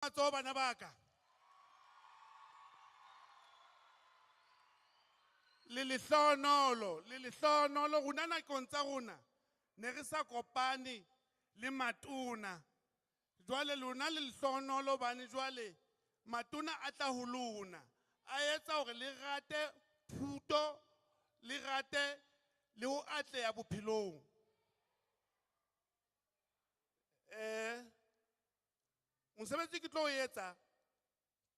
matsoho bana ba ka. Le lehlohonolo rona nakong tsa rona ne re sa kopane le matona. Jwale lona le lehlohonolo bane jwale matona a tla ho lona. A etsa hore le rate thuto, le rate le ho atleha bophelong. Mosebetsi ke tlo o etsa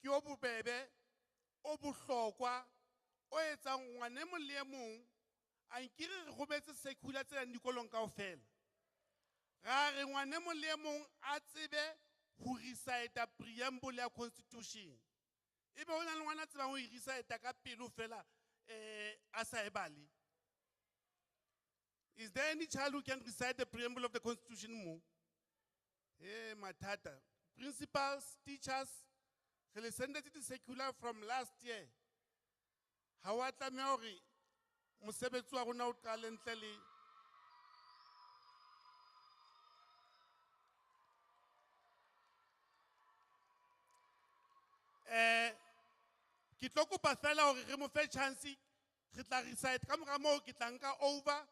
ke o bobebe, o bohlokwa, o etsang ngwane mong le e mong a nkire re robetse sekhula tse yang dikolong kaofela. Ra re ngwane mong le e mong a tsebe ho recite preamble ya constitution. Ebe hona le ngwana tsebang ho e recite ka pelo fela a sa e bale. Is there any child who can recite the preamble of the constitution mo? Matata. Principals, teachers, re le sendetse di-circular from last year. Ha wa tlameha hore mosebetsi wa rona o qale ntle le ke tlo kopa fela hore re mo fe chance, re tla recite ka mora moo ke tla nka over,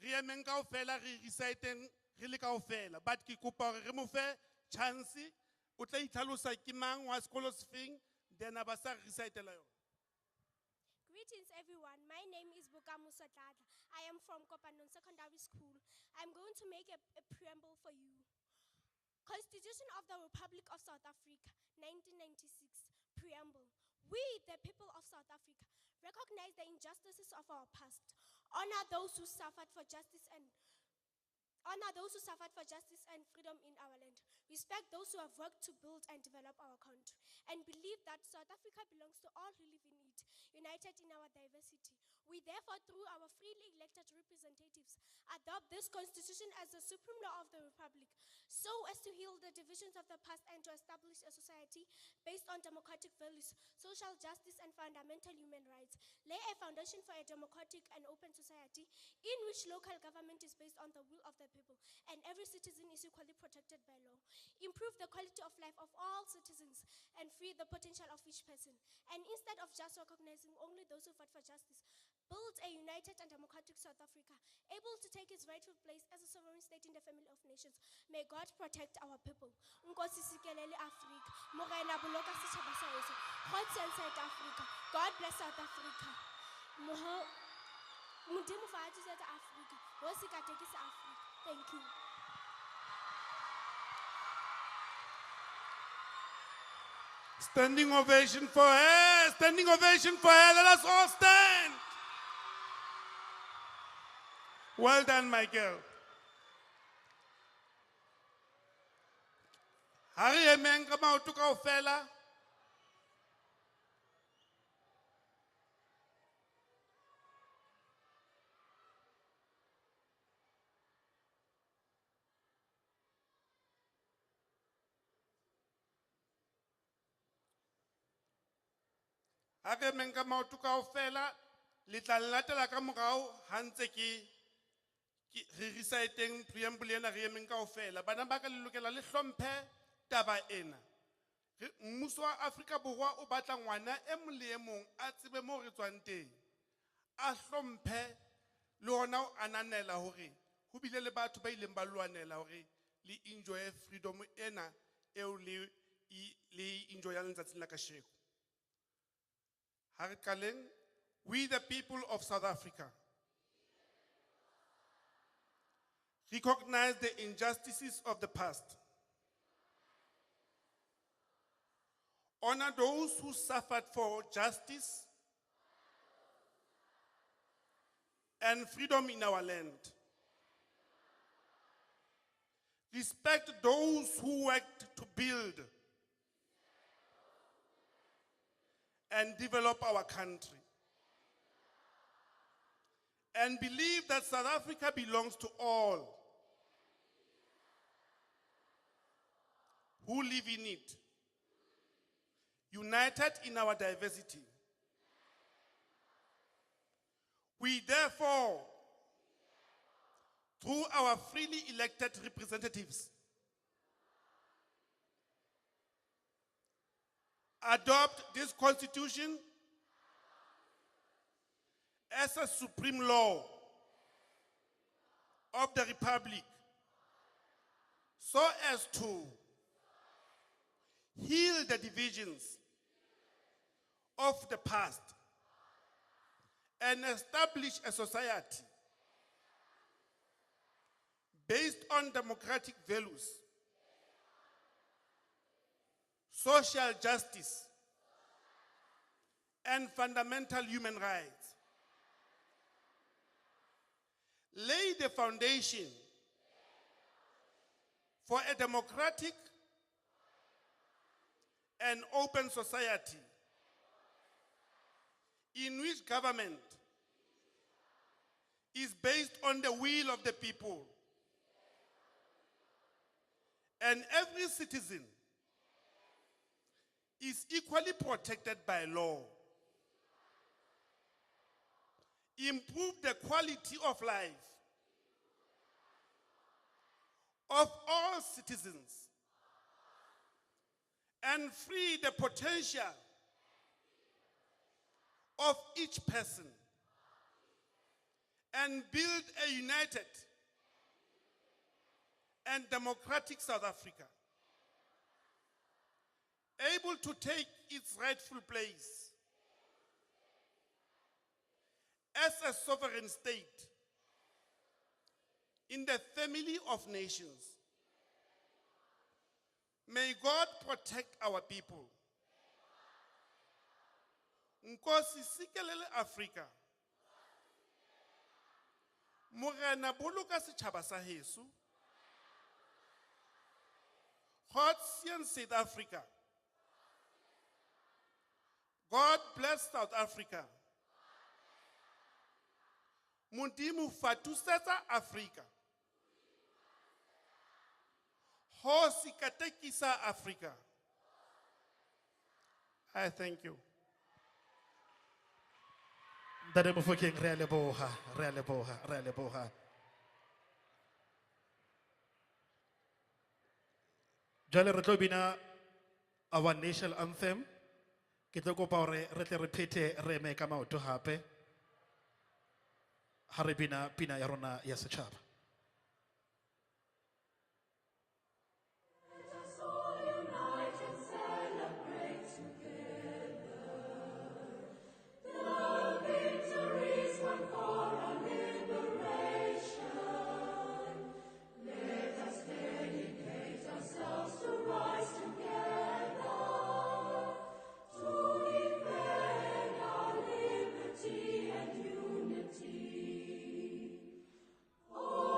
re emeng kaofela re reciteng re le kaofela. But ke kopa hore re mo fe chance, o tla itlhalosa ke mang wa sekolo sefeng, then a ba sa recitela yona. Greetings everyone, my name is Bokamusa Tata. I am from Kopanon Secondary School. I'm going to make a preamble for you. Constitution of the Republic of South Africa, 1996, Preamble. We, the people of South Africa, recognize the injustices of our past, honor those who suffered for justice and freedom in our land, respect those who have worked to build and develop our country, and believe that South Africa belongs to all who live in it, united in our diversity. We therefore, through our freely elected representatives, adopt this constitution as the supreme law of the Republic, so as to heal the divisions of the past and to establish a society based on democratic values, social justice, and fundamental human rights, lay a foundation for a democratic and open society in which local government is based on the will of the people, and every citizen is equally protected by law. Improve the quality of life of all citizens and free the potential of each person. And instead of just recognizing only those who fought for justice, build a united and democratic South Africa, able to take its rightful place as a sovereign state in the family of nations. May God protect our people. Nkosi sikelele Africa. Morena boloka setjhaba sa heso. God send South Africa. God bless South Africa. Modimo fa atsetsa Africa. Ho se ka tekisa Africa. Thank you. Standing ovation for her, standing ovation for her. Let us all stand. Well done, my girl. Hari emeng ka maoto kaofela. Hari emeng ka maoto kaofela, le tla latela ka morao ha ntse ke re reciteng preamble ena re emeng kaofela. Bana ba ka le lokela le hlomphe taba ena. Mmuso wa Afrika Borwa o batla ngwana e mong le e mong a tsebe moo re tswang teng. A hlomphe le ona o ananela hore ho bile le batho ba ileng ba lwanela hore le enjoy freedom ena eo le enjoy ya letsatsing la kasheko. Ha re qaleng, we the people of South Africa recognize the injustices of the past, honor those who suffered for justice and freedom in our land, respect those who worked to build and develop our country, and believe that South Africa belongs to all who live in it, united in our diversity. We therefore, through our freely elected representatives, adopt this constitution as a supreme law of the Republic, so as to heal the divisions of the past and establish a society based on democratic values, social justice, and fundamental human rights. Lay the foundation for a democratic and open society in which government is based on the will of the people, and every citizen is equally protected by law. Improve the quality of life of all citizens and free the potential of each person and build a united and democratic South Africa, able to take its rightful place as a sovereign state in the family of nations. May God protect our people. Nkosi sikelele Africa. Morena boloka setjhaba sa heso. God save South Africa. God bless South Africa. Modimo fatusetsa Africa. Hosi katekisa Africa. I thank you. Ntate Mofokeng re a leboha, re a leboha, re a leboha. Jwale re tlo bina our national anthem. Ke tlo kopa hore re tle re phethe re eme ka maoto hape. Ha re bina pina ya rona ya setjhaba. Oh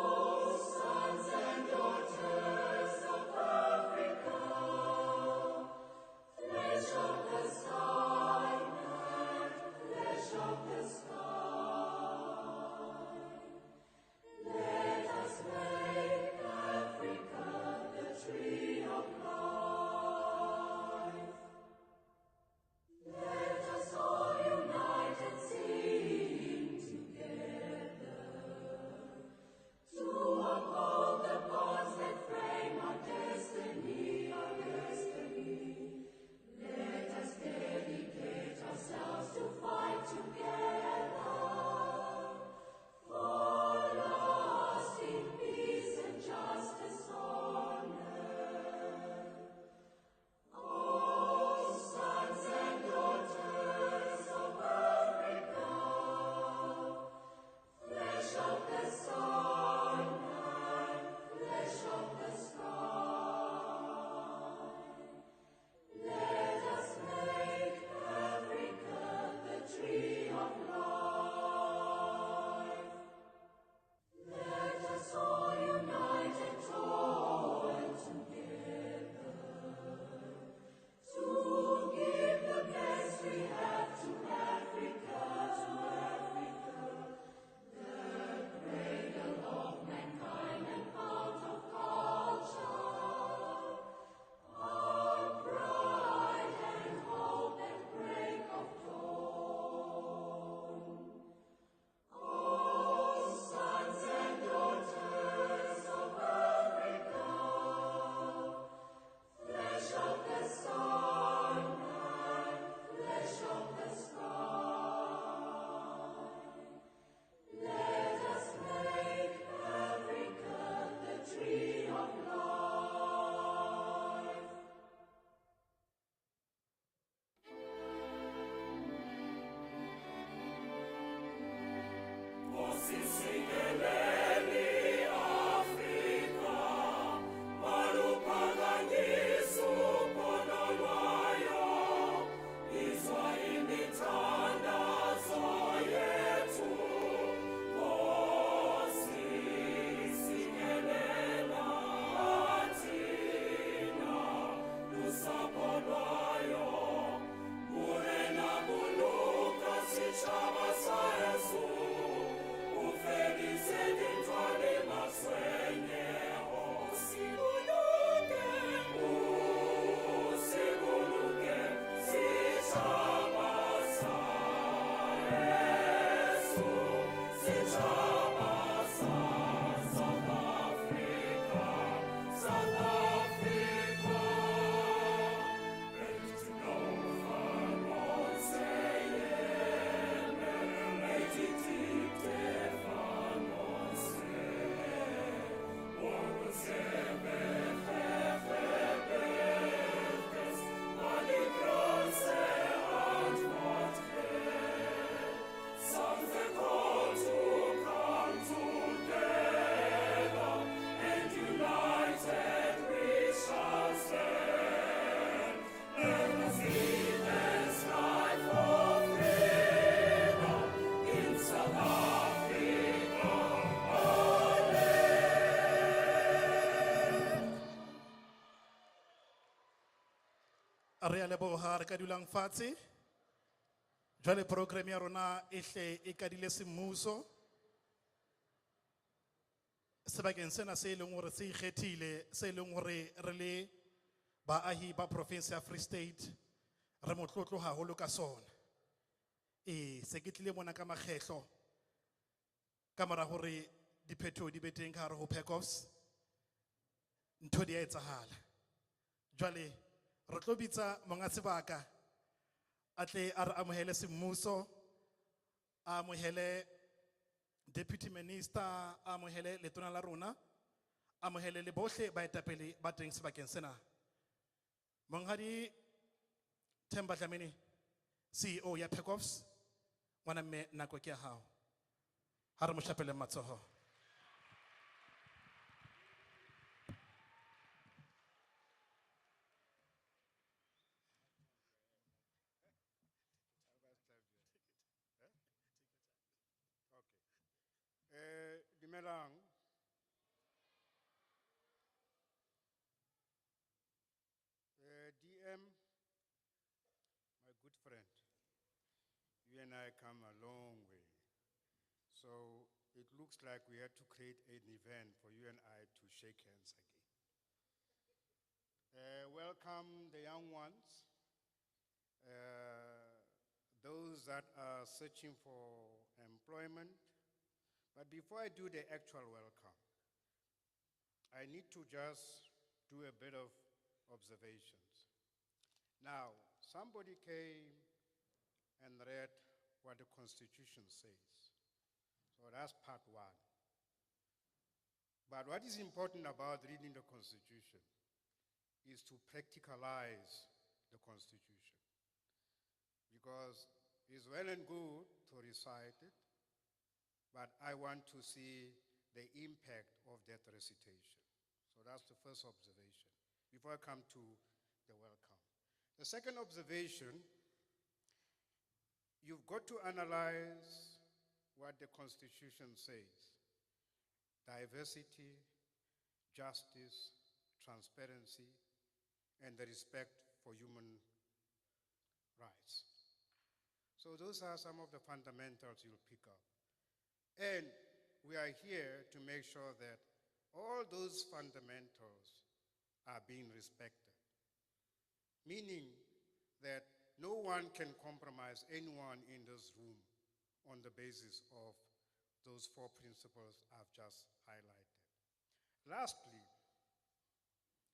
Re a leboha re ka dulang fatshe. Jwale program ya rona e hle e kadile semmuso. Sebakeng sena se leng hore se ikgethile, se leng hore re le baahi ba province ya Free State re motlotlo haholo ka sona. Se ke tlile mona ka makgetlo ka mora hore diphethoho di be teng ka hare ho Pecos. Ntho di a etsahala. Jwale re tlo bitsa monga sebaka a tle a re amohele semmuso, a amohele Deputy Minister, a amohele letona la rona, a amohele le bohle baetapele ba teng sebakeng sena. Monghadi Themba Dlamini, CEO ya Pecos, ngwana mme nako ke ya hao. Ha re mo shapele matsoho. Dumelang. DM, my good friend, you and I come a long way. So it looks like we had to create an event for you and I to shake hands again. Welcome the young ones, those that are searching for employment. But before I do the actual welcome, I need to just do a bit of observations. Now, somebody came and read what the Constitution says. So that's part one. But what is important about reading the Constitution is to practicalize the Constitution. Because it's well and good to recite it, but I want to see the impact of that recitation. So that's the first observation, before I come to the welcome. The second observation, you've got to analyze what the Constitution says. Diversity, justice, transparency, and the respect for human rights. So those are some of the fundamentals you'll pick up. And we are here to make sure that all those fundamentals are being respected, meaning that no one can compromise anyone in this room on the basis of those four principles I've just highlighted. Lastly,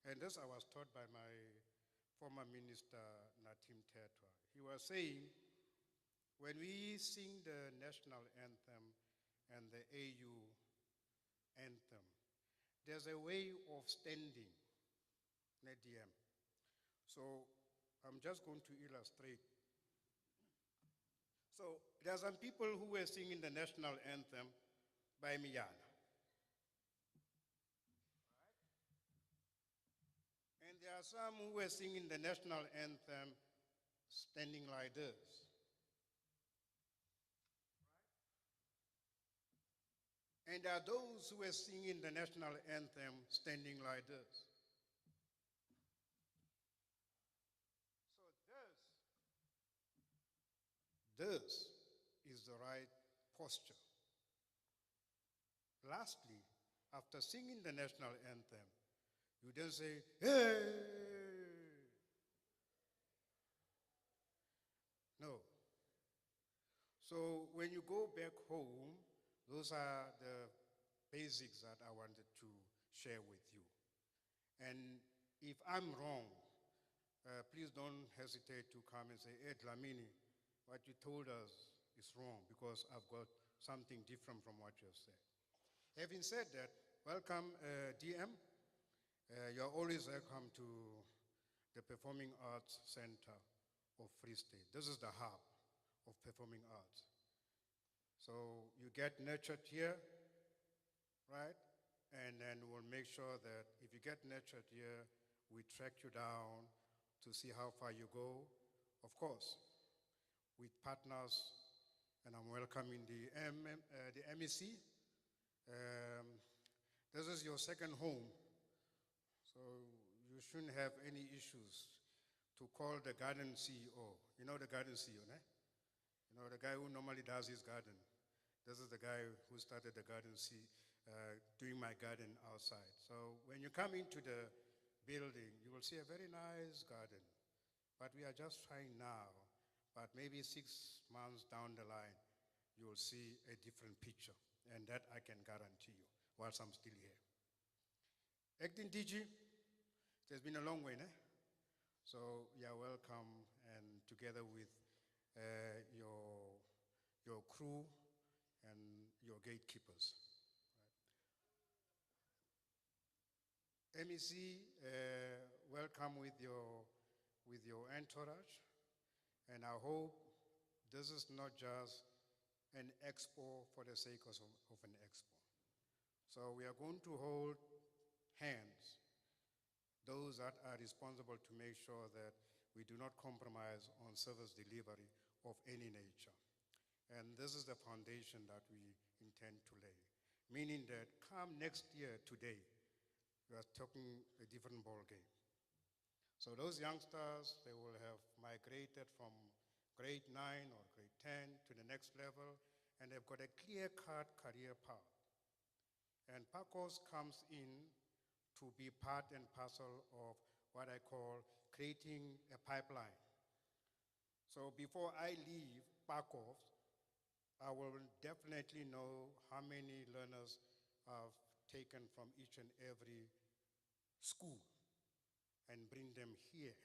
and this I was taught by my former minister, Natim Tetwa, he was saying, when we sing the national anthem and the AU anthem, there's a way of standing, Nadim. So I'm just going to illustrate. So there are some people who were singing the national anthem by Miyana. And there are some who were singing the national anthem standing like this. And there are those who were singing the national anthem standing like this. So this is the right posture. Lastly, after singing the national anthem, you then say, hey! No. So when you go back home, those are the basics that I wanted to share with you. And if I'm wrong, please don't hesitate to come and say, hey, Dlamini, what you told us is wrong, because I've got something different from what you have said. Having said that, welcome, DM. You're always welcome to the Performing Arts Center of Free State. This is the hub of performing arts. So you get nurtured here, right? And then we'll make sure that if you get nurtured here, we track you down to see how far you go. Of course, with partners, and I'm welcoming the MEC. This is your second home, so you shouldn't have any issues to call the garden CEO. You know the garden CEO, ne? You know, the guy who normally does his garden. This is the guy who started the garden, doing my garden outside. So when you come into the building, you will see a very nice garden. But we are just trying now, but maybe 6 months down the line, you will see a different picture. And that I can guarantee you, whilst I'm still here. Acting DG, it has been a long way, ne? So you are welcome, and together with your crew and your gatekeepers. MEC, welcome with your entourage, and I hope this is not just an expo for the sake of an expo. So we are going to hold hands, those that are responsible to make sure that we do not compromise on service delivery of any nature. And this is the foundation that we intend to lay, meaning that come next year today, we are talking a different ball game. So those youngsters, they will have migrated from grade 9 or grade 10 to the next level, and they've got a clear-cut career path. And PACOS comes in to be part and parcel of what I call creating a pipeline. So before I leave PACOS, I will definitely know how many learners I've taken from each and every school and bring them here.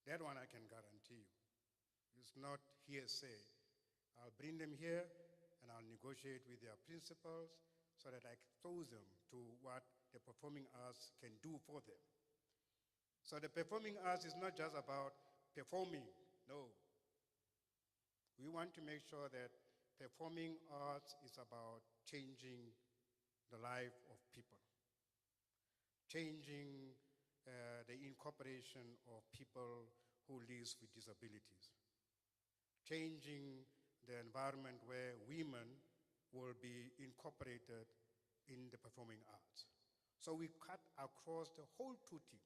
That one I can guarantee you. It's not hearsay. I'll bring them here and I'll negotiate with their principals so that I expose them to what the performing arts can do for them. So the performing arts is not just about performing, no. We want to make sure that performing arts is about changing the life of people, changing the incorporation of people who live with disabilities, changing the environment where women will be incorporated in the performing arts. So we cut across the whole tutti,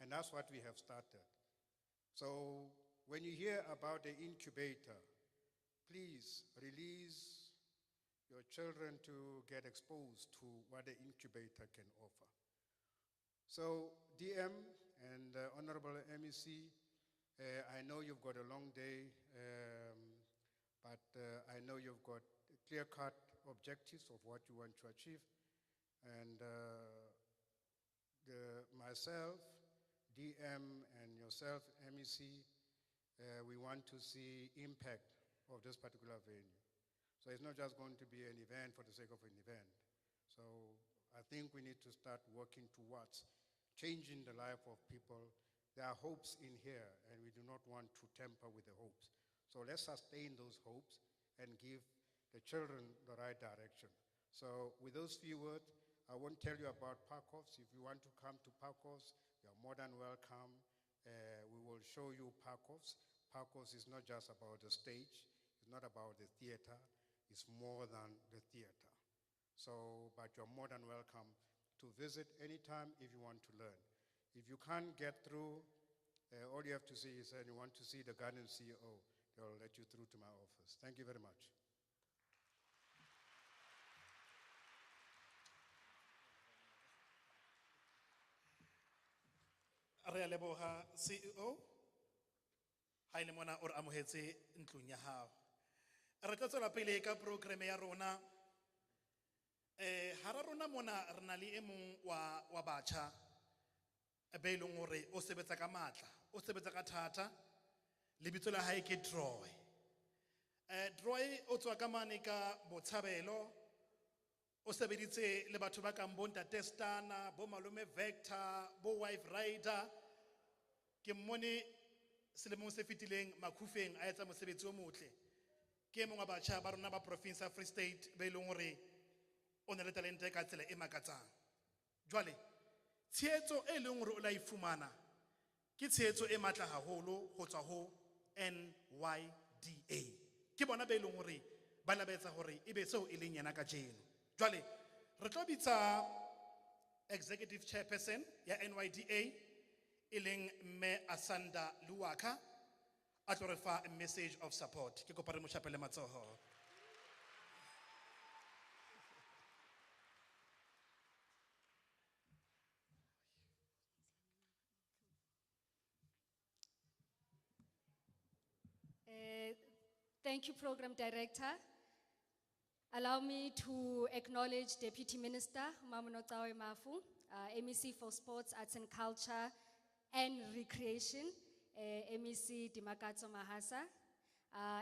and that's what we have started. So when you hear about the incubator, please release your children to get exposed to what the incubator can offer. So DM and Honorable MEC, I know you've got a long day, but I know you've got clear-cut objectives of what you want to achieve. And myself, DM, and yourself, MEC, we want to see impact of this particular venue. So it's not just going to be an event for the sake of an event. So I think we need to start working towards changing the life of people. There are hopes in here, and we do not want to tamper with the hopes. So let's sustain those hopes and give the children the right direction. So with those few words, I won't tell you about PACOS. If you want to come to PACOS, you're more than welcome. We will show you PACOS. PACOS is not just about the stage. It's not about the theater. It's more than the theater. So, but you're more than welcome to visit anytime if you want to learn. If you can't get through, all you have to say is you want to see the garden CEO. They'll let you through to my office. Thank you very much. Re a leboga CEO ha ile mona o re amohetse ntlong ya hao. Re tla tswela pele ka programe ya rona. Hara rona mona re na le e mong wa batjha be e leng hore o sebetsa ka matla, o sebetsa ka thata. Lebitso la hae ke Troy. Troy o tswa ka mane ka Botshabelo. O sebeditse le batho ba kang bo Ntate Stana, bo Malome Vector, bo Wife Rider. Ke mmone selemong se fetileng Makhufeng a etsa mosebetsi o motle. Ke mong wa batjha ba rona ba province ya Free State be e leng hore o na le talente ka tsela e makatsang. Jwale tshehetso e leng hore o la e fumana ke tshehetso e matla haholo go tswa ho NYDA. Ke bona be e leng hore ba labetsa hore ebe seo e leng yena ka jeno. Jwale re tlo bitsa executive chairperson ya NYDA Iling me Asanda Luaka, a tlo re fa a message of support. Ke kopa re mo shapele matsoho. Thank you, Program Director. Allow me to acknowledge Deputy Minister Mamunotawe Mafu, MEC for Sports, Arts and Culture and Recreation, MEC Dimakatso Mahasa,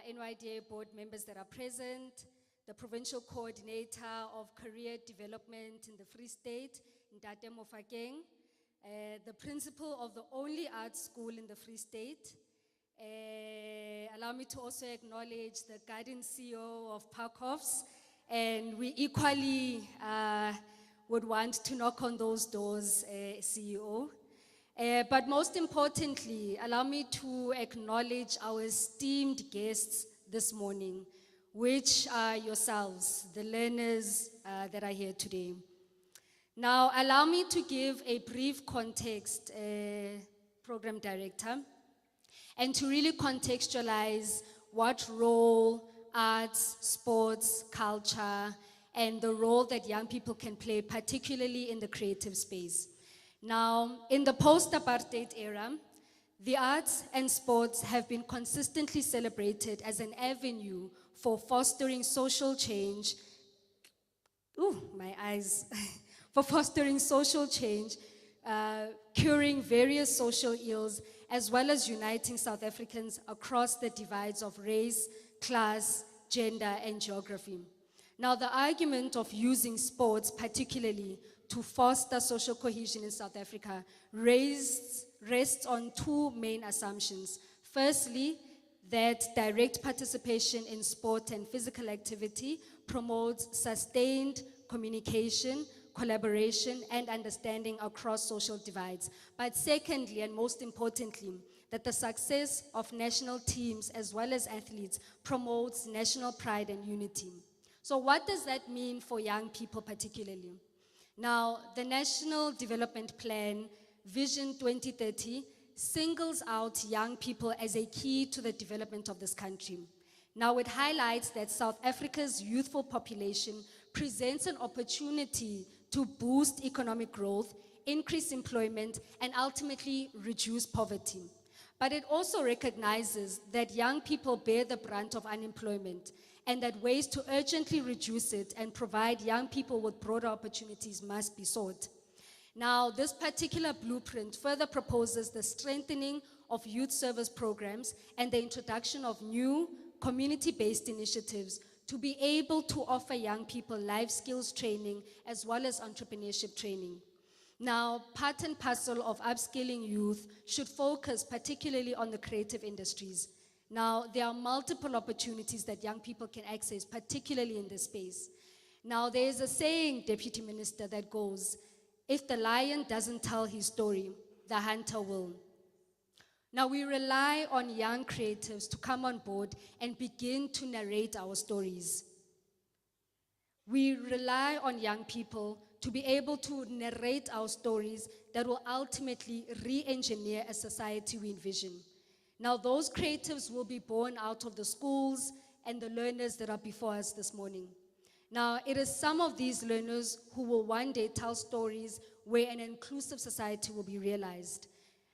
NYDA board members that are present, the Provincial Coordinator of Career Development in the Free State, Ntate Mofakeng, the principal of the only arts school in the Free State. Allow me to also acknowledge the guiding CEO of Parkhoffs, and we equally would want to knock on those doors, CEO. But most importantly, allow me to acknowledge our esteemed guests this morning, which are yourselves, the learners that are here today. Now, allow me to give a brief context, Program Director, and to really contextualize what role arts, sports, culture, and the role that young people can play, particularly in the creative space. Now, in the post-apartheid era, the arts and sports have been consistently celebrated as an avenue for fostering social change. Ooh, my eyes. For fostering social change, curing various social ills, as well as uniting South Africans across the divides of race, class, gender, and geography. Now, the argument of using sports particularly to foster social cohesion in South Africa rests on two main assumptions. Firstly, that direct participation in sport and physical activity promotes sustained communication, collaboration, and understanding across social divides. But secondly, and most importantly, that the success of national teams as well as athletes promotes national pride and unity. So what does that mean for young people particularly? Now, the National Development Plan, Vision 2030, singles out young people as a key to the development of this country. Now, it highlights that South Africa's youthful population presents an opportunity to boost economic growth, increase employment, and ultimately reduce poverty. But it also recognizes that young people bear the brunt of unemployment and that ways to urgently reduce it and provide young people with broader opportunities must be sought. Now, this particular blueprint further proposes the strengthening of youth service programs and the introduction of new community-based initiatives to be able to offer young people life skills training as well as entrepreneurship training. Now, part and parcel of upskilling youth should focus particularly on the creative industries. Now, there are multiple opportunities that young people can access, particularly in this space. Now, there is a saying, Deputy Minister, that goes, if the lion doesn't tell his story, the hunter will. Now, we rely on young creatives to come on board and begin to narrate our stories. We rely on young people to be able to narrate our stories that will ultimately re-engineer a society we envision. Now, those creatives will be born out of the schools and the learners that are before us this morning. Now, it is some of these learners who will one day tell stories where an inclusive society will be realized.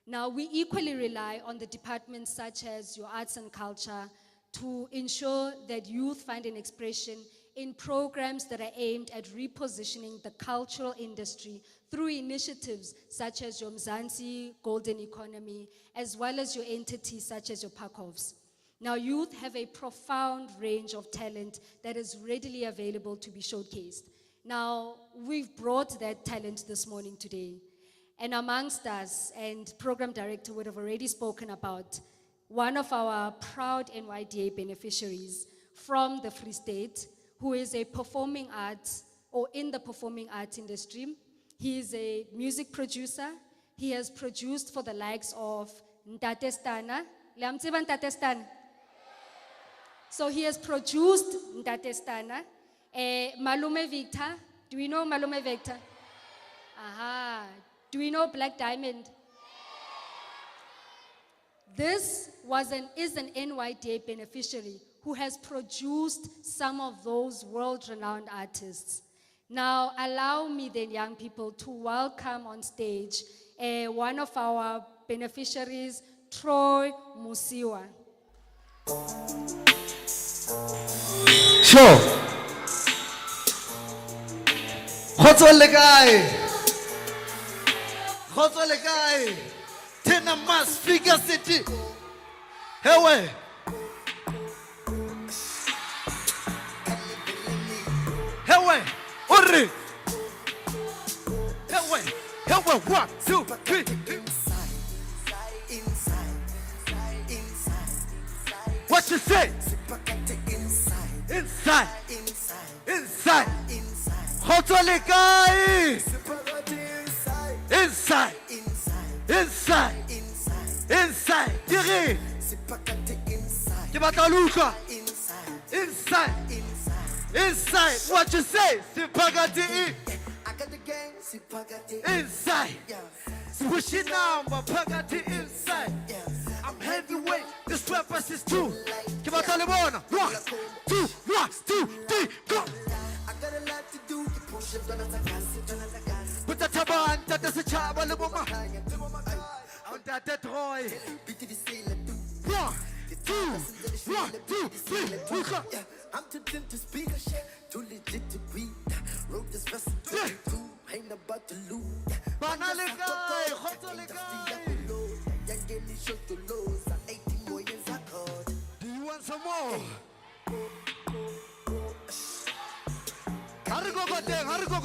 Now, we equally rely on the departments such as your arts and culture to ensure that youth find an expression in programs that are aimed at repositioning the cultural industry through initiatives such as your Mzansi Golden Economy, as well as your entities such as your Parkhoffs. Now, youth have a profound range of talent that is readily available to be showcased. Now, we've brought that talent this morning today. And amongst us, and Program Director would have already spoken about, one of our proud NYDA beneficiaries from the Free State, who is a performing arts or in the performing arts industry. He is a music producer. He has produced for the likes of Ntate Stana. Liamtsiba Ntate Stana? So he has produced Ntate Stana. Malume Victor. Do we know Malume Victor? Aha. Do we know Black Diamond? This is an NYDA beneficiary who has produced some of those world-renowned artists. Now, allow me then, young people, to welcome on stage one of our beneficiaries, Troy Musiwa. Sure. Khotso le kae? Khotso le kae? Tena mas figure city. Hewe. Hewe. Ori. Hewe. Hewe. 1, 2, 3. What you say? Inside. Inside. Khotso le kae? Inside. Inside. Inside. Diri. Ke batla ho utlwa. Inside. Inside. What you say? Sipakati. I got the gang, sipakati. Inside. Pushing number, pakati inside. I'm heavyweight. This purpose is true. Ke batla le bona. 1, 2, 1, 2, 3, go. I got a lot to do. You push it, don't attack us. Put the taban, that is a chaba, le mama. On that Troy. 1, 2, 1, 2, 3, look up. I'm too thin to speak a shit, too legit to read. Wrote this verse in 22, ain't about to lose. Banalegai, Khotsolegai. Young gave me shot to lose, 18 millions I got. Do you want some more? Hari go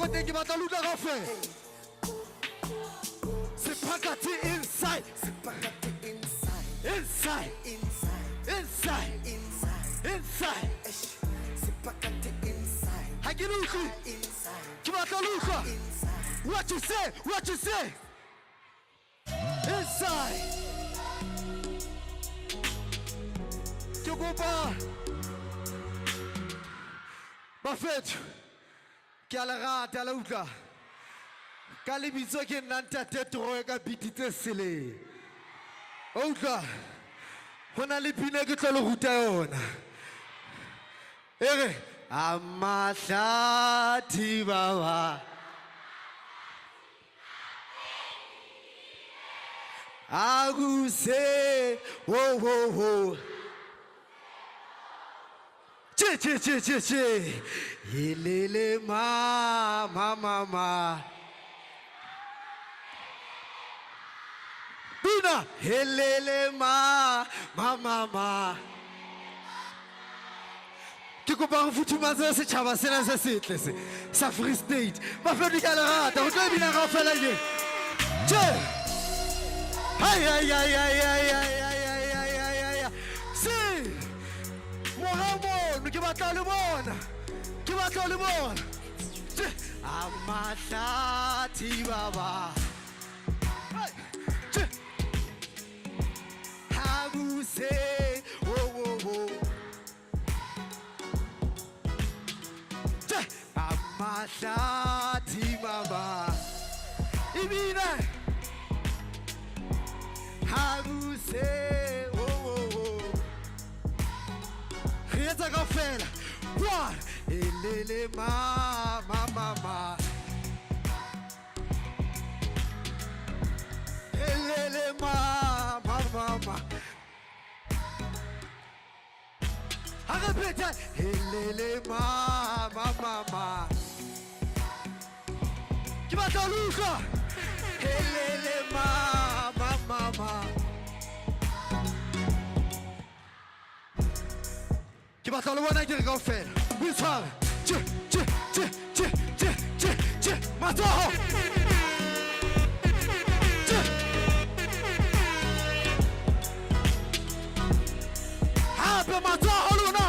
teng, ke batla luta kafe. Sipakati inside. Sipakati inside, Inside. inside, Inside. inside. Inside. Sipakati inside, Ha ke lutlwe. inside, Ke batla lutlwa. inside. What you say? What you say? Inside. Ke kopa. Bafethu. Ke a le rata la utlwa. Ka lebitso ke nna Ntate Troy ka beat tse seleng. O utlwa. Ho na le pina ke tlo le ruta yona. Ere amahlathi baba. Aguse wo wo wo. Che. Yelele mama. Bina helele mama. Ke kopa go futhumatsa setšhaba sena se setle se sa Free State. Bafedi ka le rata go tla bina ga fela ke. Che. Ay. Si. Mohammed, ke batla le bona. Che. Amahlathi baba. Che. Aguse wo. Che. Amahlathi baba. Ibina. Aguse wo. Khietsa ka fela. 1 elele mama. Elele mama. Agapeta elele mama. Ke batla ho utlwa. Elele mama. Ke batla ho le bona ke re kaofela. O itshware. Che. Matsoho. Che. Hape matsoho lona.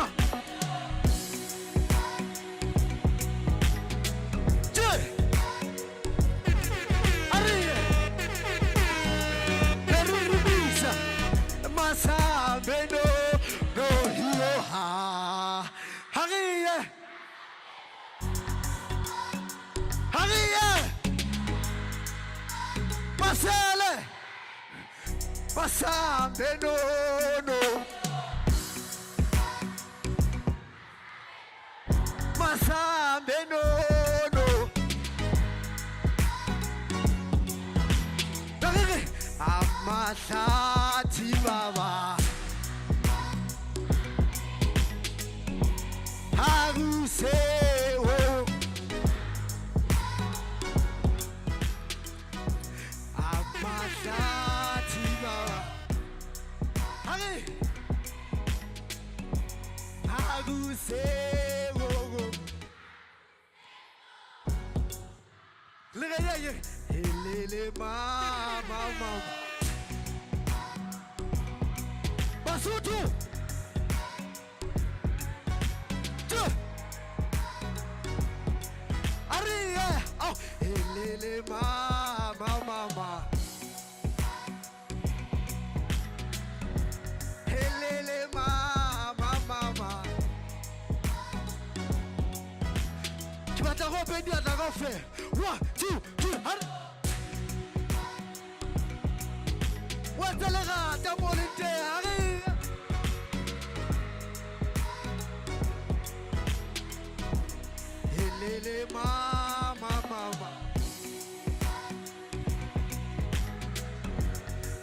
Che. Arrive. Perrimisa. Masambe no hio ha. Hurry! Masambe no no. Masambe no no. Amahlati baba. Harusewo. Amahlati baba. Hare. Harusewo. Helele mama mama. Basutu. Ariye. Oh, helele mama mama. Helele mama mama. Kibata go pedi atago fe. 1, 2, 3. What's the lega? Tabolite. Ariye. Helele mama mama.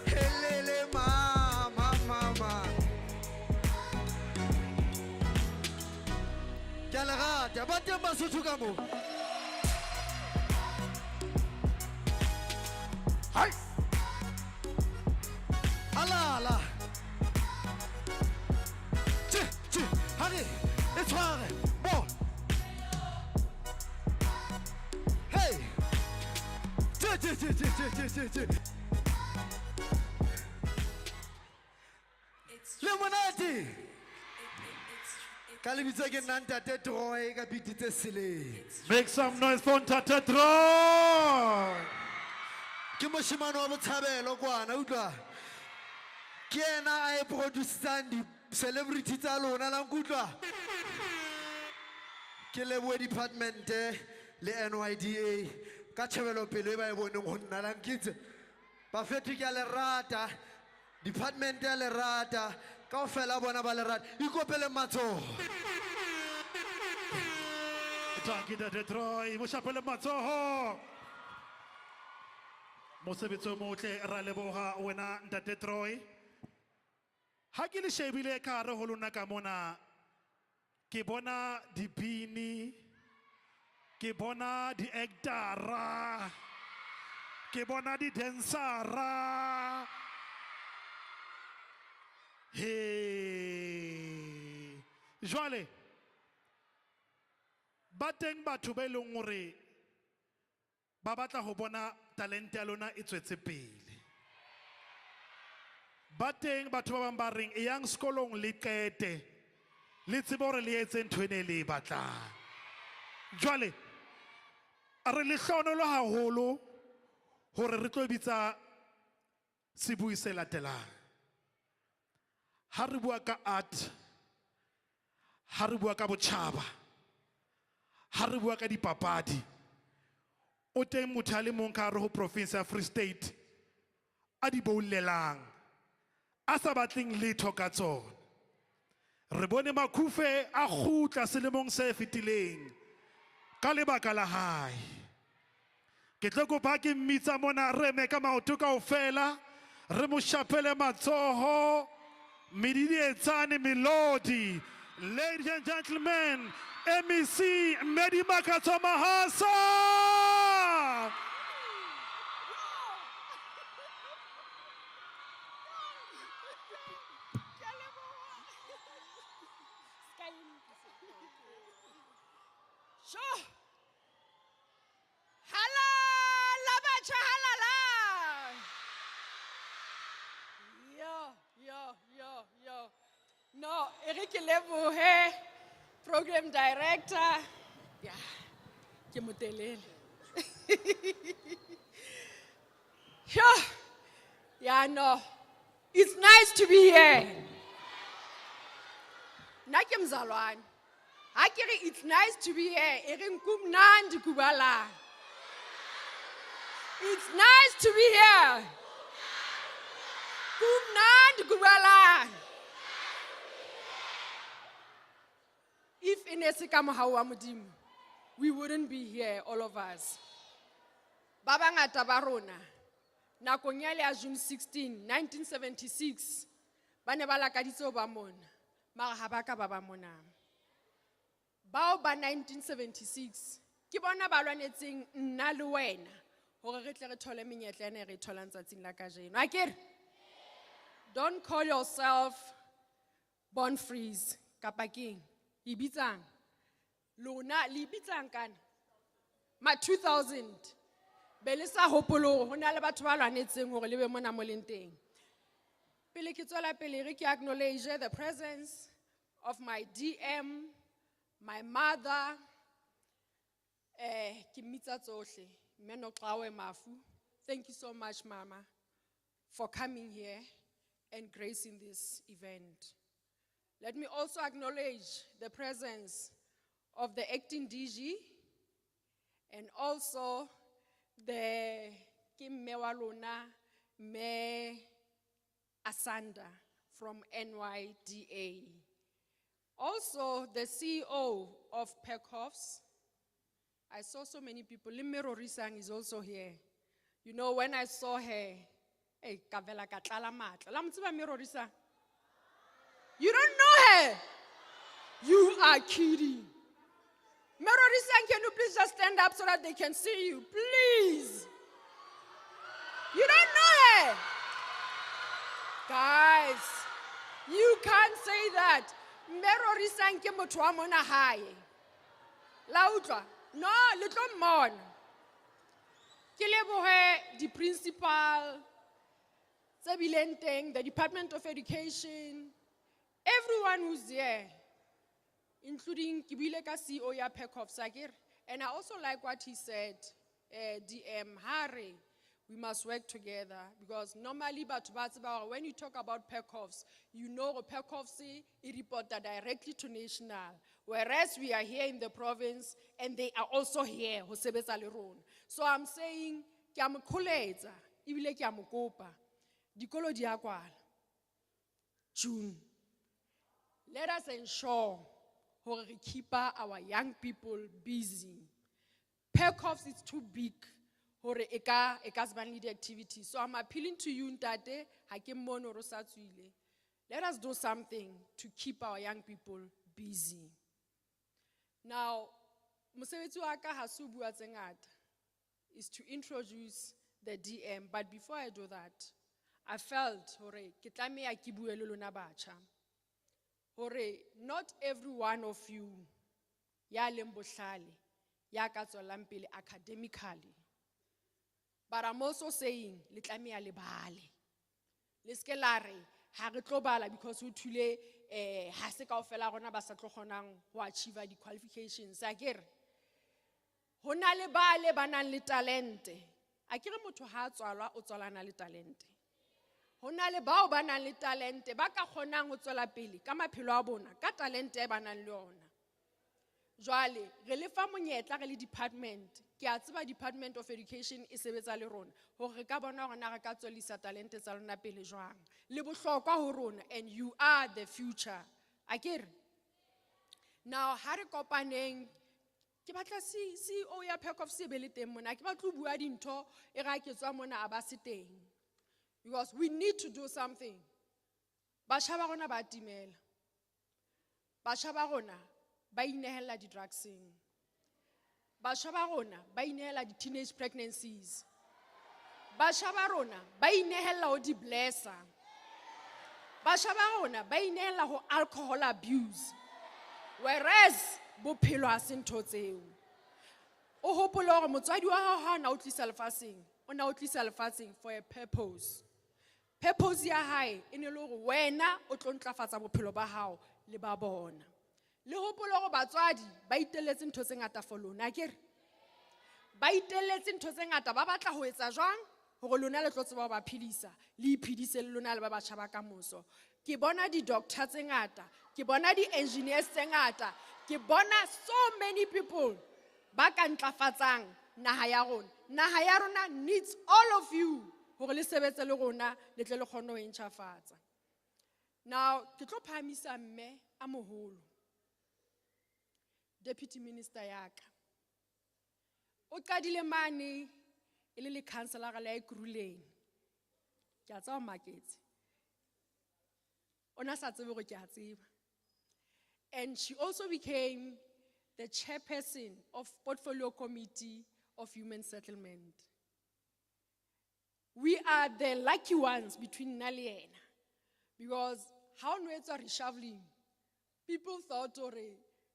Helele mama mama. Kalaga, jabate masutu kamu. Hai. Ala ala. Honey, it's hard. Bon. Hey. Lemonade. Kalibitsa ke nanta te troy ka bitite sile. Make some noise for Ntatetro. Ke moshimane wa botshabelo kwana utlwa. Ke ena a producer di celebrity tsa lona la nkutlwa. Ke leboe department le NYDA ka tshebelo pele ba e boneng go nna la nkitse. Ba fetwe ke a lerata. Department ya lerata. Ka ofela bona ba lerata. Ikopele matsogo. Tanki Ntatetro, mo shapele matsoho. Mosebetsi o motle ra leboga wena Ntatetro. Ha ke le shebile ka re ho lona ka mona ke bona dipini, ke bona di actora, ke bona di dancera. Hey, jwale ba teng batho ba eleng hore ba batla ho bona talente ya lona e tswetse pele. Ba teng batho ba bang ba reng e yang sekolong le qete le tsebe hore le etse ntho ene le e batlang. Jwale re le hlonolo haholo hore re tlo bitsa sebui se latelang. Ha re bua ka art, ha re bua ka botjhaba, ha re bua ka dipapadi, o teng motho a le mong ka hare ho province ya Free State a di boulelang a sa batleng letho ka tsona. Re bone Makhufe a kgutla selemong se fetileng ka lebaka la hae. Ke tlo kopa ke mmitsa mona re eme ka maoto kaofela re mo shapele matsoho mididi etsane melodi. Ladies and gentlemen, MEC Medi Makatso Mahasa. Sure. Halala bacha halala. Yo. No, Eric Lebohe, program director. Yeah, ke motelele. Sure. Yeah, no. It's nice to be here. Nake mzalwane. Akere, it's nice to be here. Erinkumnandi kubala. It's nice to be here. Kumnandi kubalala. If inesi kama hawa Modimo, we wouldn't be here, all of us. Baba ngata ba rona, nakong ya le ya June 16, 1976, ba ne ba lakaditse ho ba mona, mara ha ba ka ba ba mona. Bao ba 1976, ke bona ba lwanetseng nna le wena, hore re tle re thole menyetla ena e re tholang tsatsing la kajeno. Akere? Don't call yourself born freeze, kapa keng. Ibitsang. Lona, le ibitsang kana? Ma 2000. Belisa hopolo, ho na le batho ba lwanetseng hore le be mona mo leng teng. Pele ke tswela pele re ke acknowledge the presence of my DM, my mother, ke mmitsa tsohle, mme Noxawe Mafu. Thank you so much, Mama, for coming here and gracing this event. Let me also acknowledge the presence of the acting DG and also the Kim Mewalona Me Asanda from NYDA. Also the CEO of Pekhofs. I saw so many people. Limero Risang is also here. You know, when I saw her, hey, Kavela Katlala Matla. Lamtsiba Mero Risang. You don't know her. You are kidding. Mero Risang, can you please just stand up so that they can see you? Please. You don't know her. Guys, you can't say that. Mero Risang ke motho wa mona hae. La utlwa? No, little mon. Ke lebohe di principal, tse bileng teng, the Department of Education, everyone who's here, including Kibileka CEO ya Pekhofs, and I also like what he said, DM Harry, we must work together because normally when you talk about Pekhofs, you know Pekhofs report directly to national, whereas we are here in the province and they are also here. So I'm saying, ke a mo kgoletsa, ebile ke a mo kopa, dikolo di a kwala. June. Let us ensure hore re keep our young people busy. Pekhofs is too big hore e ka se bane le di-activities. So I'm appealing to you, Ntate, ha ke mmone hore o sa tswile. Let us do something to keep our young people busy. Now, mosebetsi wa ka ha se o bua tse ngata, is to introduce the DM. But before I do that, I felt hore ke tlameha ke bue le lona batjha. Hore not every one of you ya leng bohlale ya ka tswelang pele academically. But I'm also saying le tlameha le bale. Le ske la re ha re tlo bala because o thule ha se kaofela rona ba sa tlo kgonang ho achieve di qualifications. Akere ho na le bale ba nang le talente. Akere motho ha tswalwa o tswalana le talente. Ho na le bao ba nang le talente ba ka kgonang ho tswela pele ka maphelo a bona ka talente e ba nang le yona. Jwale re le fa monyetla re le department, ke a tseba Department of Education e sebetsa le rona hore re ka bona hore na re ka tswelisa talente tsa lona pele jwang. Le bohlokwa ho rona, and you are the future. Akere? Now ha re kopaneng ke batla CEO ya Pekhofs se be le teng mona, ke batla ho bua dintho e ra ke tswa mona a ba se teng. Because we need to do something. Batjha ba rona ba timela. Batjha ba rona ba inehela di drugsing. Batjha ba rona ba inehela di teenage pregnancies. Batjha ba rona ba inehela ho di blesser. Batjha ba rona ba inehela ho alcohol abuse. Whereas bophelo ha se ntho tseo. O hopola hore motswadi wa hao ha na o tlisa lefatsheng, o na o tlisa lefatsheng for a purpose. Purpose ya hae e ne le hore wena o tlo ntlafatsa bophelo ba hao le ba bona. Le hopola hore batswadi ba itelletse ntho tse ngata for lona, akere? Ba itelletse ntho tse ngata, ba batla ho etsa jwang hore lona le tlo tseba ho ba phedisa, le iphedise le lona le ba batjha ba kamoso. Ke bona di-doctor tse ngata, ke bona di-engineers tse ngata, ke bona so many people ba ka ntlafatsang naha ya rona. Naha ya rona needs all of you hore le sebetse le rona le tle le kgone ho e ntjhafatsa. Now, ke tlo phahamisa mme a moholo, Deputy Minister ya ka. O qadile mane e le lekhanselara la Ekurhuleng. Ke a tseba o maketse. Ona sa tsebe hore ke a tseba. And she also became the chairperson of Portfolio Committee of Human Settlement. We are the lucky ones between nna le yena, because how no etswa reshuffling, people thought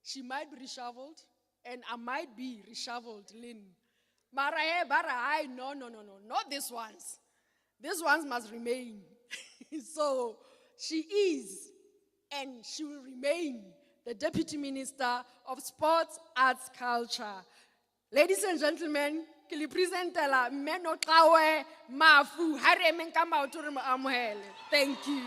she might be reshuffled and I might be reshuffled, Lynn. Mara bara, no, not these ones. These ones must remain. So she is, and she will remain, the Deputy Minister of Sports, Arts, Culture. Ladies and gentlemen, ke le presentela mme Noqawe Mafu ha re emeng ka maoto re mo amohele. Thank you.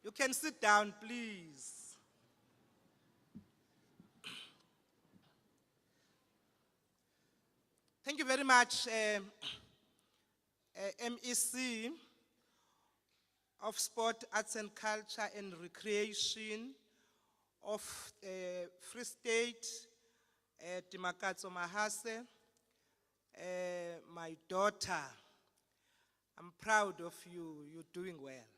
You can sit down, please. Thank you very much, MEC of Sport, Arts and Culture and Recreation of Free State, Timakatso Mahase, my daughter. I'm proud of you, you're doing well.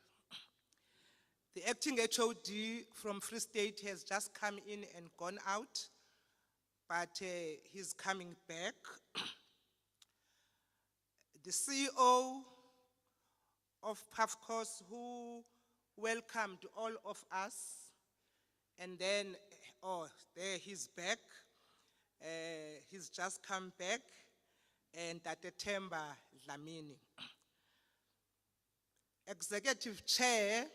The acting HOD from Free State has just come in and gone out, but he's coming back. The CEO of PAFCOS, who welcomed all of us, and then, oh, there he's back. He's just come back, and Tate Themba Dlamini. Executive Chair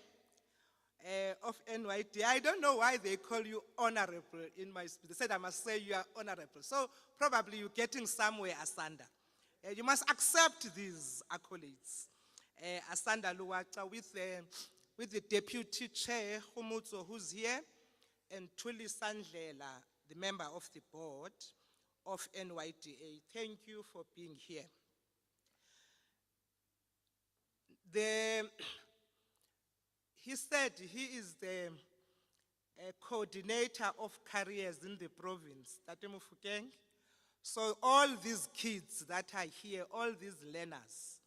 of NYT. I don't know why they call you honorable in my speech. They said I must say you are honorable. So probably you're getting somewhere, Asanda. You must accept these accolades. Asanda Luwacha with the Deputy Chair, Humutso, who's here, and Tuli Sandlela, the member of the board of NYTA. Thank you for being here. He said he is the coordinator of careers in the province, Tate Mofokeng. So all these kids that are here, all these learners,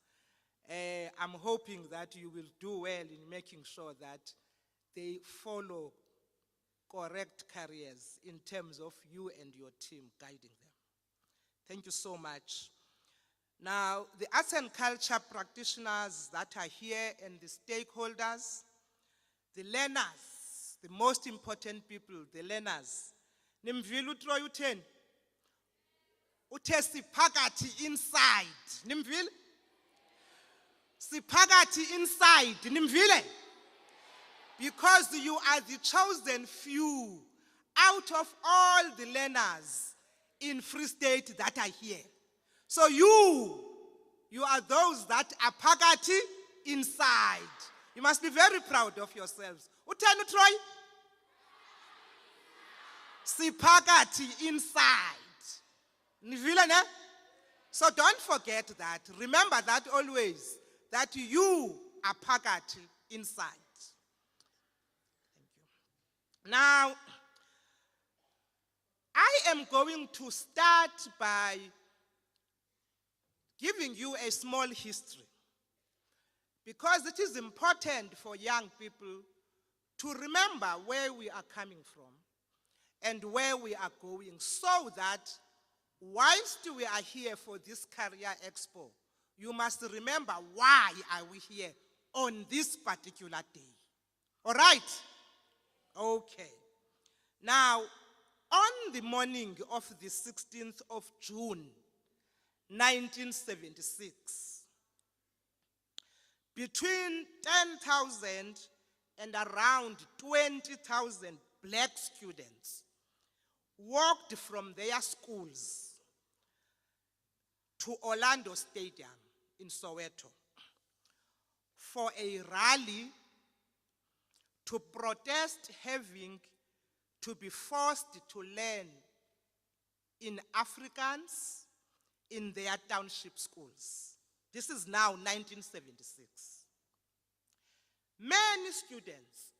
I'm hoping that you will do well in making sure that they follow correct careers in terms of you and your team guiding them. Thank you so much. Now, the arts and culture practitioners that are here and the stakeholders, the learners, the most important people, the learners. Nimvile uTroy utheni? Uthe siphakathi inside. Nimvile? Siphakathi inside. Nimvile? Because you are the chosen few out of all the learners in Free State that are here. So you are those that are phakathi inside. You must be very proud of yourselves. Utheni uTroy? Siphakathi inside. Nivile ne? So don't forget that. Remember that always, that you are phakathi inside. Thank you. Now, I am going to start by giving you a small history, because it is important for young people to remember where we are coming from and where we are going, so that whilst we are here for this Career Expo, you must remember why are we here on this particular day. All right? Okay. Now, on the morning of the 16th of June, 1976, between 10,000 and around 20,000 black students walked from their schools to Orlando Stadium in Soweto for a rally to protest having to be forced to learn in Afrikaans in their township schools. This is now 1976. Many students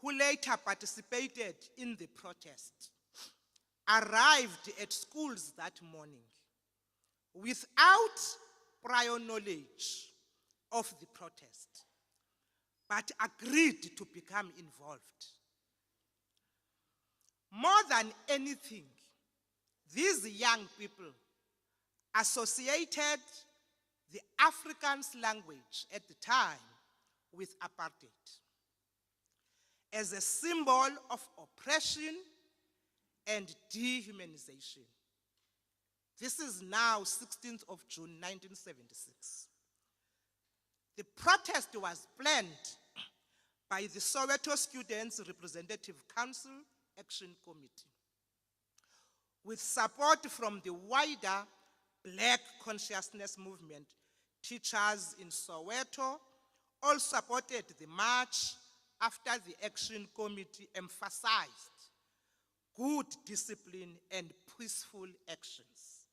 who later participated in the protest arrived at schools that morning without prior knowledge of the protest, but agreed to become involved. More than anything, these young people associated the Afrikaans language at the time with apartheid as a symbol of oppression and dehumanization. This is now 16th of June, 1976. The protest was planned by the Soweto Students Representative Council Action Committee with support from the wider Black Consciousness Movement. Teachers in Soweto all supported the march after the Action Committee emphasized good discipline and peaceful actions.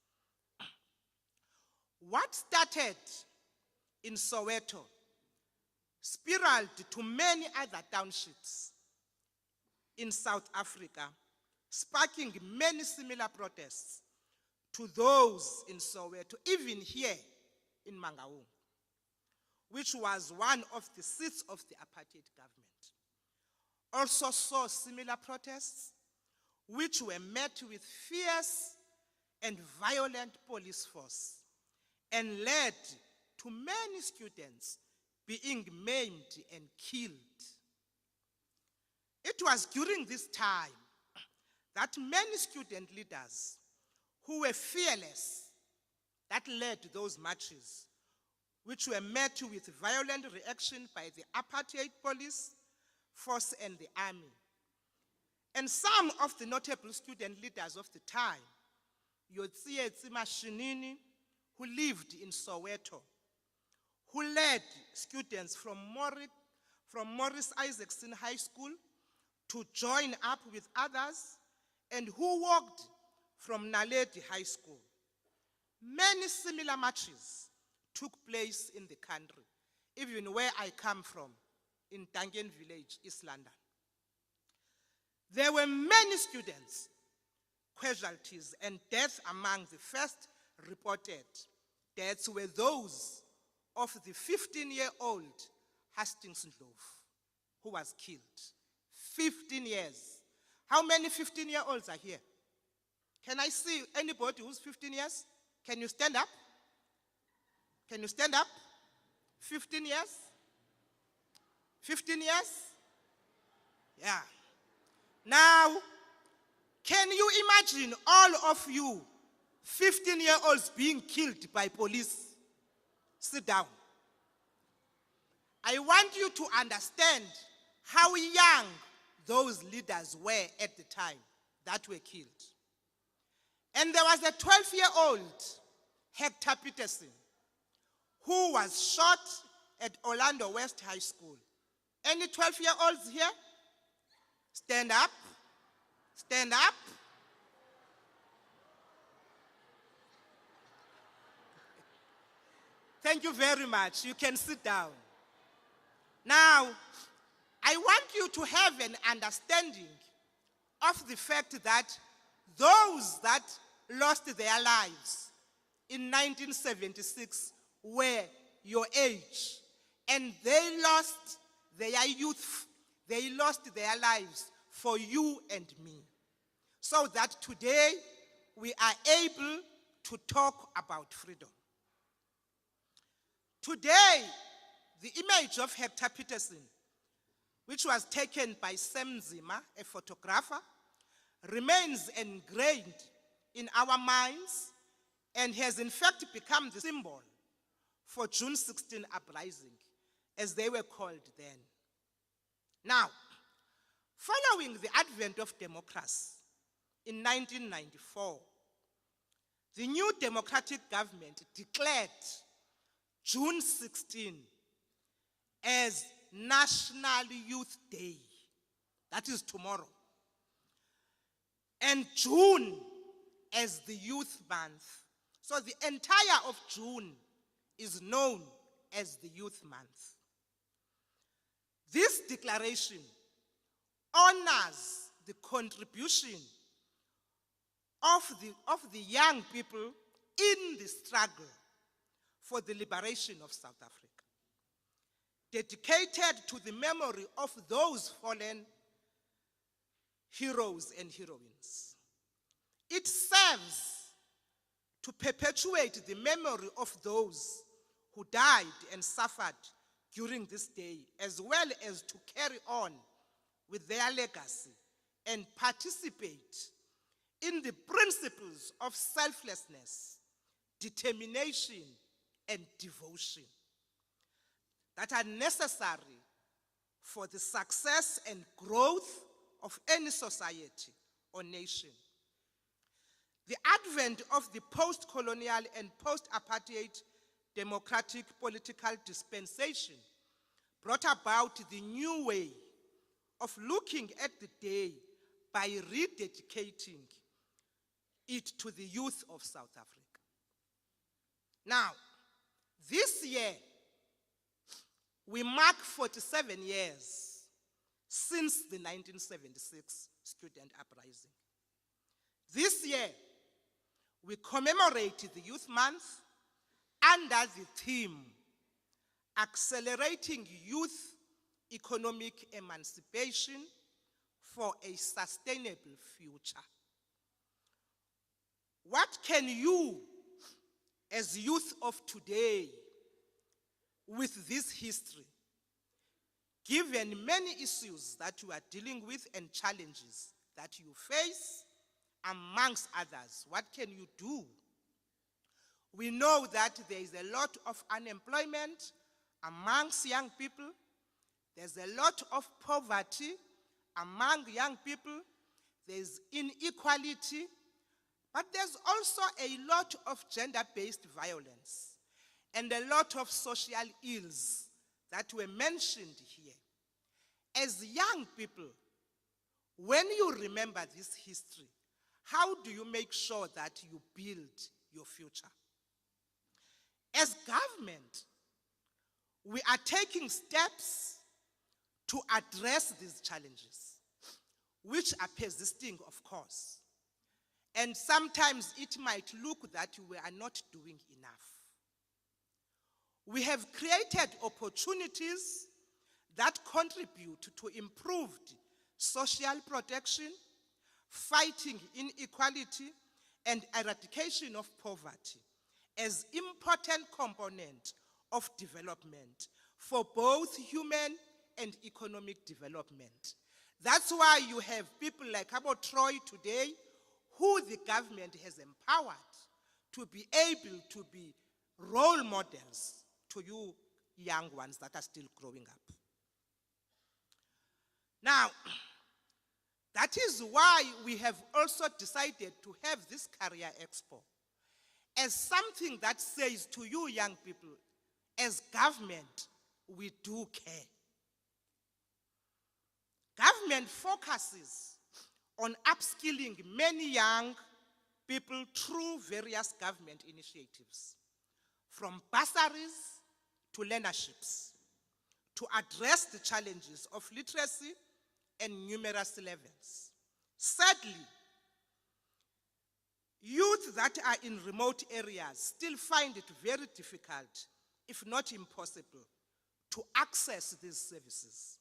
What started in Soweto spiraled to many other townships in South Africa, sparking many similar protests to those in Soweto, even here in Mangaung, which was one of the seats of the apartheid government. Also saw similar protests, which were met with fierce and violent police force and led to many students being maimed and killed. It was during this time that many student leaders who were fearless that led those marches, which were met with violent reaction by the apartheid police force and the army. And some of the notable student leaders of the time, Yotsietsi Mashinini, who lived in Soweto, who led students from Morris Isaacson High School to join up with others, and who walked from Naledi High School. Many similar marches took place in the country, even where I come from, in Tangen Village, East London. There were many students, casualties, and deaths. Among the first reported deaths were those of the 15-year-old Hastings Ndlovu, who was killed. 15 years. How many 15-year-olds are here? Can I see anybody who's 15 years? Can you stand up? Can you stand up? 15 years? 15 years? Yeah. Now, can you imagine all of you 15-year-olds being killed by police? Sit down. I want you to understand how young those leaders were at the time that were killed. And there was a 12-year-old, Hector Peterson, who was shot at Orlando West High School. Any 12-year-olds here? Stand up. Stand up. Thank you very much. You can sit down. Now, I want you to have an understanding of the fact that those that lost their lives in 1976 were your age, and they lost their youth, they lost their lives for you and me, so that today we are able to talk about freedom. Today, the image of Hector Peterson, which was taken by Sam Zima, a photographer, remains ingrained in our minds and has in fact become the symbol for June 16 uprising, as they were called then. Now, following the advent of democracy in 1994, the new democratic government declared June 16 as National Youth Day. That is tomorrow. And June as the Youth Month. So the entire of June is known as the Youth Month. This declaration honors the contribution of the young people in the struggle for the liberation of South Africa, dedicated to the memory of those fallen heroes and heroines. It serves to perpetuate the memory of those who died and suffered during this day, as well as to carry on with their legacy and participate in the principles of selflessness, determination, and devotion that are necessary for the success and growth of any society or nation. The advent of the post-colonial and post-apartheid democratic political dispensation brought about the new way of looking at the day by rededicating it to the youth of South Africa. Now, this year, we mark 47 years since the 1976 student uprising. This year, we commemorate the Youth Month under the theme, Accelerating Youth Economic Emancipation for a Sustainable Future. What can you, as youth of today, with this history, given many issues that you are dealing with and challenges that you face, amongst others, what can you do? We know that there is a lot of unemployment amongst young people. There's a lot of poverty among young people. There's inequality. But there's also a lot of gender-based violence and a lot of social ills that were mentioned here. As young people, when you remember this history, how do you make sure that you build your future? As government, we are taking steps to address these challenges, which are persisting, of course. And sometimes it might look that we are not doing enough. We have created opportunities that contribute to improved social protection, fighting inequality, and eradication of poverty as important component of development for both human and economic development. That's why you have people like Abo Troy today, who the government has empowered to be able to be role models to you young ones that are still growing up. Now, that is why we have also decided to have this Career Expo as something that says to you young people, as government, we do care. Government focuses on upskilling many young people through various government initiatives, from bursaries to learnerships, to address the challenges of literacy and numeracy levels. Sadly, youth that are in remote areas still find it very difficult, if not impossible, to access these services.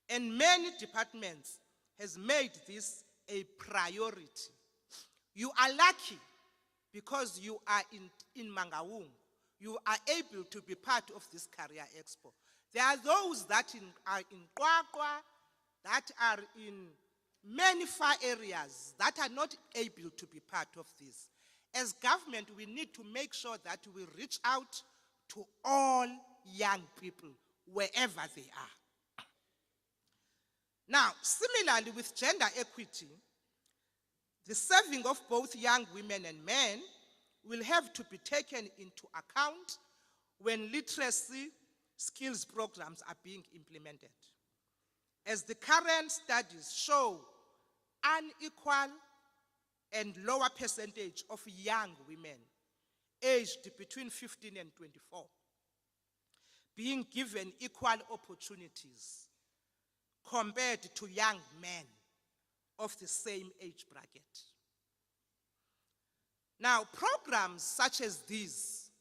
And many departments has made this a priority. You are lucky because you are in Mangaung. You are able to be part of this Career Expo. There are those that are in Kwakwa, that are in many far areas that are not able to be part of this. As government, we need to make sure that we reach out to all young people, wherever they are. Now, similarly with gender equity, The serving of both young women and men will have to be taken into account when literacy skills programs are being implemented. As the current studies show, unequal and lower percentage of young women aged between 15 and 24 being given equal opportunities compared to young men of the same age bracket. Now, programs such as these,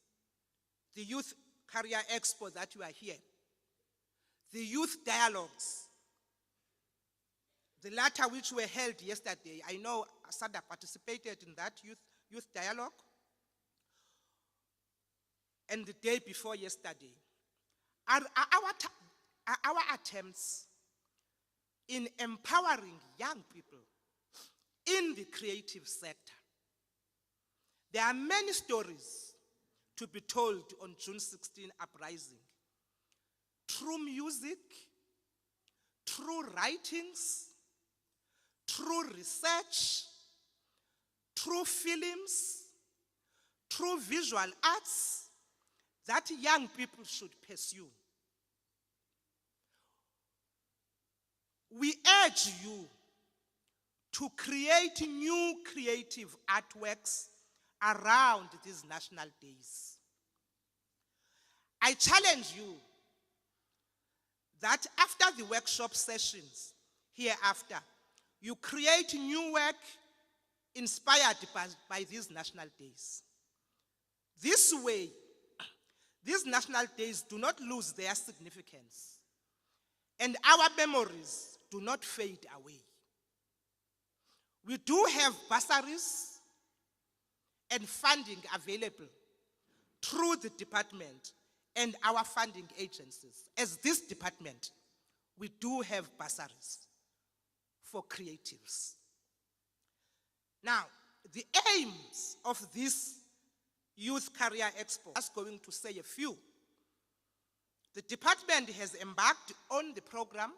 the Youth Career Expo that you are here, the youth dialogues, the latter which were held yesterday, I know Asada participated in that youth dialogue, and the day before yesterday, are our attempts in empowering young people in the creative sector. There are many stories to be told on June 16 uprising. Through music, through writings, through research, through films, through visual arts that young people should pursue. We urge you to create new creative artworks around these national days. I challenge you that after the workshop sessions hereafter, you create new work inspired by these national days. This way, these national days do not lose their significance, and our memories do not fade away. We do have bursaries and funding available through the department and our funding agencies. As this department, we do have bursaries for creatives. Now, the aims of this Youth Career Expo, I'm just going to say a few. The department has embarked on the program